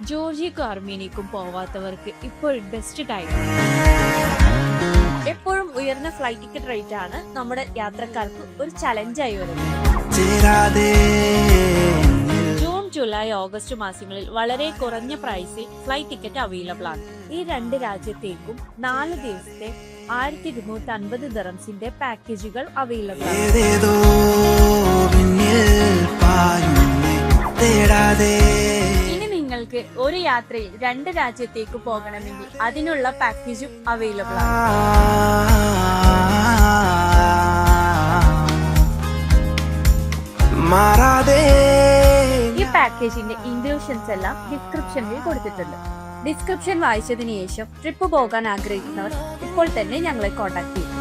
ജോർജിയക്കും അർമേനിയക്കും പോവാത്തവർക്ക് ഇപ്പോൾ best time. എപ്പോഴും ഉയർന്ന ഫ്ലൈറ്റ് ടിക്കറ്റ് റേറ്റ് ആണ് നമ്മുടെ യാത്രക്കാർക്ക് ഒരു ചലഞ്ചായി വരുന്നത്. ജൂൺ, ജൂലൈ, ഓഗസ്റ്റ് മാസങ്ങളിൽ വളരെ കുറഞ്ഞ പ്രൈസിൽ ഫ്ലൈറ്റ് ടിക്കറ്റ് അവൈലബിൾ ആണ്. ഈ രണ്ട് രാജ്യത്തേക്കും 4 ദിവസത്തെ 1250 ദിറംസിന്റെ പാക്കേജുകൾ അവൈലബിൾ ആണ്. ഇനി നിങ്ങൾക്ക് ഒരു യാത്രയിൽ 2 രാജ്യത്തേക്ക് പോകണമെങ്കിൽ അതിനുള്ള പാക്കേജും അവൈലബിൾ ആണ്. ഈ പാക്കേജിന്റെ ഇൻക്ലൂഷൻസ് എല്ലാം ഡിസ്ക്രിപ്ഷനിൽ കൊടുത്തിട്ടുണ്ട്. ഡിസ്ക്രിപ്ഷൻ വായിച്ചതിന് ശേഷം ട്രിപ്പ് പോകാൻ ആഗ്രഹിക്കുന്നവർ ഇപ്പോൾ തന്നെ ഞങ്ങളെ കോൺടാക്ട് ചെയ്യും.